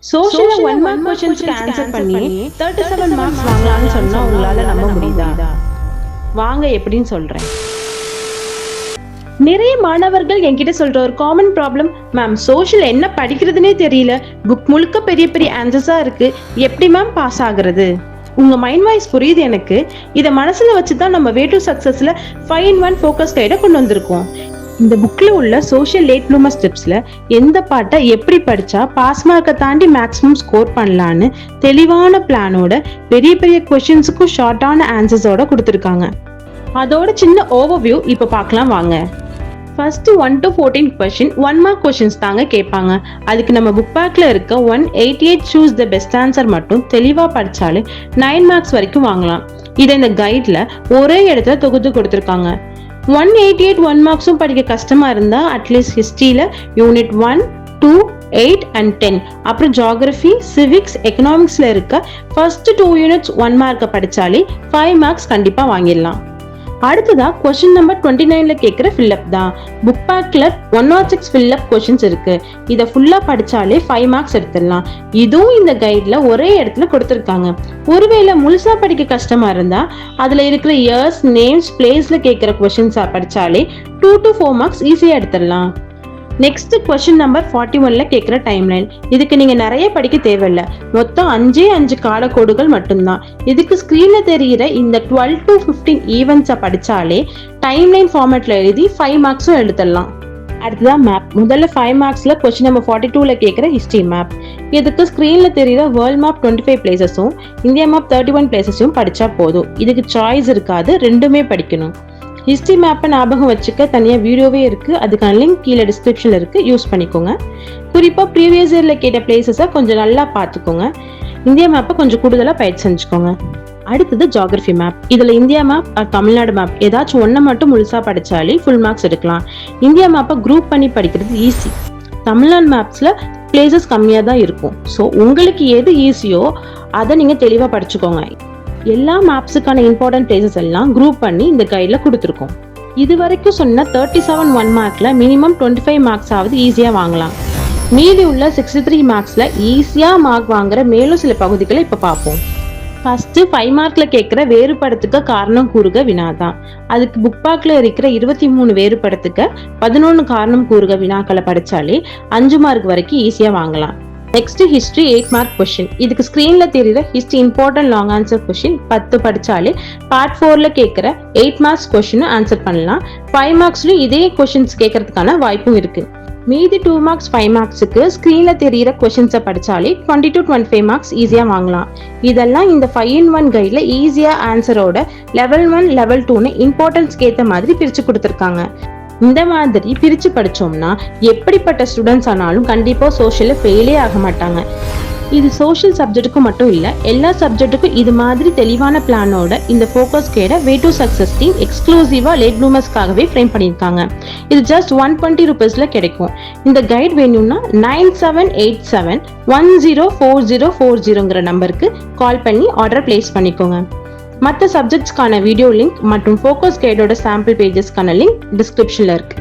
சோஷியல 1 mark क्वेश्चंसக்கு answer பண்ணி 37 marks வாங்கலாம்னு சொன்னா உங்களால நம்ப முடியுதா? வாங்க எப்படின்னு சொல்றேன். நிறைய மாணவர்கள் என்கிட்ட சொல்ற ஒரு காமன் ப்ராப்ளம், மேம் சோஷியல் என்ன படிக்கிறதுனே தெரியல, புக் முழுக்க பெரிய பெரிய ஆன்சர்ஸா இருக்கு, எப்படி மேம் பாஸ் ஆகுறது? உங்க மைண்ட் வாய்ஸ் புரியுது எனக்கு. இதை மனசுல வச்சுதான் நம்ம வே டு சக்சஸ்ல 5-in-1 ஃபோக்கஸ் கைட கொண்டு வந்திருக்கோம். இந்த புக்ல உள்ள சோஷியல் லேட் ப்ளூமர் ஸ்டெப்ஸ்ல எந்த பாட்டை எப்படி படிச்சா பாஸ் மார்க்கை தாண்டி மேக்ஸிமம் ஸ்கோர் பண்ணலான்னு தெளிவான பிளானோட பெரிய பெரிய கொஸ்டின்ஸுக்கும் ஷார்ட்டான ஆன்சர்ஸோட கொடுத்துருக்காங்க. அதோட சின்ன ஓவர்வியூ இப்ப பார்க்கலாம் வாங்க. First 1 to 14 question 1 mark questions தாங்க கேட்பாங்க. அதுக்கு நம்ம புக் பேக்ல இருக்க 188 சூஸ் த பெஸ்ட் ஆன்சர் மட்டும் தெளிவா படிச்சாலே 9 மார்க்ஸ் வரைக்கும் வாங்கலாம். இதை இந்த கைட்ல ஒரே இடத்துல தொகுத்து கொடுத்துருக்காங்க. 188 1 மார்க்ஸும் படிக்க கஷ்டமா இருந்தா அட்லீஸ்ட் ஹிஸ்டரியில யூனிட் 1, 2, 8 and 10 அப்புறம் ஜியோகிராஃபி, சிவிக்ஸ், எக்கனாமிக்ஸ்ல இருக்க ஃபர்ஸ்ட் 2 யூனிட்ஸ் 1 மார்க்கை படிச்சாலே 5 மார்க்ஸ் கண்டிப்பா வாங்கிடலாம். அடுத்ததா கொஸ்டின் நம்பர் 29ல கேட்கிற ஃபில்லப் தான். புக் பேக்ல 106 ஃபில்லப் கொஸ்டின்ஸ் இருக்கு. இதை ஃபுல்லா படிச்சாலே 5 மார்க்ஸ் எடுத்துடலாம். இதுவும் இந்த கைட்ல ஒரே இடத்துல கொடுத்துருக்காங்க. ஒருவேளை முழுசா படிக்க கஷ்டமா இருந்தா அதுல இருக்கிற இயர்ஸ், நேம்ஸ், பிளேஸ்ல கேட்கிற கொஸ்டின்ஸா படிச்சாலே 2 to 4 மார்க்ஸ் ஈஸியா எடுத்துடலாம். நெக்ஸ்ட் கொஸ்டின் நம்பர் 41ல கேட்கிற டைம்லைன். இதுக்கு நீங்க நிறைய படிக்க தேவையில்ல, மொத்தம் 5 காலக்கோடுகள் மட்டும்தான். இதுக்கு ஸ்கிரீன்ல தெரிகிற இந்த 12 to 15 ஈவெண்ட்ஸை படிச்சாலே டைம்லைன் ஃபார்மேட்ல எழுதி 5 மார்க்ஸும் எடுத்துடலாம். அடுத்ததான் மேப். முதல்ல 5 மார்க்ஸ்ல கொஸ்டின் நம்பர் 42ல கேட்கிற ஹிஸ்டரி மேப். இதுக்கு ஸ்கிரீன்ல தெரியுற வேர்ல்ட் மேப் 25 பிளேசஸும் இந்தியா மேப் 31 பிளேசஸும் படிச்சா போதும். இதுக்கு சாய்ஸ் இருக்காது, ரெண்டுமே படிக்கணும். ஹிஸ்டரி மேப்பை ஞாபகம் வச்சுக்க தனியா வீடியோவே இருக்கு, அதுக்கான லிங்க் கீழே டிஸ்கிரிப்ஷன்ல இருக்கு, யூஸ் பண்ணிக்கோங்க. குறிப்பா ப்ரீவியஸ் இயர்ல கேட்ட பிளேசஸை கொஞ்சம் நல்லா பார்த்துக்கோங்க. இந்தியா மேப்பை கொஞ்சம் கூடுதலா பயிற்சி செஞ்சுக்கோங்க. அடுத்தது ஜியோகிராஃபி மேப். இதுல இந்தியா மேப், தமிழ்நாடு மேப் ஏதாச்சும் ஒன்றை மட்டும் முழுசா படிச்சாலே ஃபுல் மார்க்ஸ் எடுக்கலாம். இந்தியா மேப்பை குரூப் பண்ணி படிக்கிறது ஈஸி. தமிழ்நாடு மேப்ஸ்ல பிளேசஸ் கம்மியா தான் இருக்கும். ஸோ உங்களுக்கு எது ஈஸியோ அதை நீங்க தெளிவா படிச்சுக்கோங்க. எல்லா மேப்ஸுக்கான இம்பார்ட்டன்ட் பிளேசஸ் எல்லாம் குரூப் பண்ணி இந்த கைட்ல கொடுத்துருக்கோம். இது வரைக்கும் சொன்ன 37 1 மார்க்ல மினிமம் 25 மார்க்ஸ் ஆவது ஈஸியா வாங்கலாம். மீதி உள்ள 63 மார்க்ஸ்ல ஈஸியா மார்க் வாங்குற மேலும் சில பகுதிகளை இப்ப பார்ப்போம். ஃபர்ஸ்ட் 5 மார்க்ல கேட்கிற வேறுபடுத்துக்க காரணம் கூறுக வினாதான். அதுக்கு புக் பேக்ல இருக்கிற 23 வேறுபடுத்துக்க 11 காரணம் கூறுக வினாக்களை படிச்சாலே 5 மார்க் வரைக்கும் ஈஸியா வாங்கலாம். Next history 8 mark question. இதுக்கு ஸ்கிரீன்ல தெரியுற history important long answer question 10 படிச்சாலே பார்ட் 4ல கேட்கிற 8 மார்க்ஸ் கொஸ்டின் ஆன்சர் பண்ணலாம். 5 மார்க்ஸ்லயும் இதே கொஸ்டின்ஸ் கேட்கறதுக்கான வாய்ப்பும் இருக்கு. மீதி 2 மார்க்ஸ் 5 மார்க்ஸுக்கு ஸ்கிரீன்ல தெரியுற கொஸ்டின்ஸை படிச்சாலே 20 to 25 மார்க்ஸ் ஈஸியா வாங்கலாம். இதெல்லாம் இந்த 5-in-1 கைட்ல ஈஸியா ஆன்சரோட லெவல் 1, லெவல் 2ன்னு இம்பார்ட்டன்ஸ்க்கு ஏற்ற மாதிரி பிரிச்சு கொடுத்துருக்காங்க. இந்த மாதிரி பிரிச்சு படிச்சோம்னா எப்படிப்பட்ட ஸ்டூடெண்ட்ஸ் ஆனாலும் கண்டிப்பா சோஷியல்ல ஃபெயிலே ஆக மாட்டாங்க. இது சோஷியல் சப்ஜெக்ட்டுக்கும் மட்டும் இல்ல, எல்லா சப்ஜெக்ட்டுக்கும் இது மாதிரி தெளிவான பிளானோட இந்த focus guide way to success team எக்ஸ்க்ளூசிவா லேட் ப்ளூமர்ஸ்க்காகவே ஃப்ரேம் பண்ணியிருக்காங்க. இது ஜஸ்ட் 120 ரூபீஸ்ல கிடைக்கும். இந்த கைட் வேணும்னா 9787104040ங்கிற நம்பருக்கு கால் பண்ணி ஆர்டர் பிளேஸ் பண்ணிக்கோங்க. மற்ற சப்ஜெக்ட்ஸ்க்கான வீடியோ லிங்க் மற்றும் ஃபோக்கஸ் கைடோட சாம்பிள் பேஜஸ்க்கான லிங்க் டிஸ்கிரிப்ஷன்ல இருக்கு.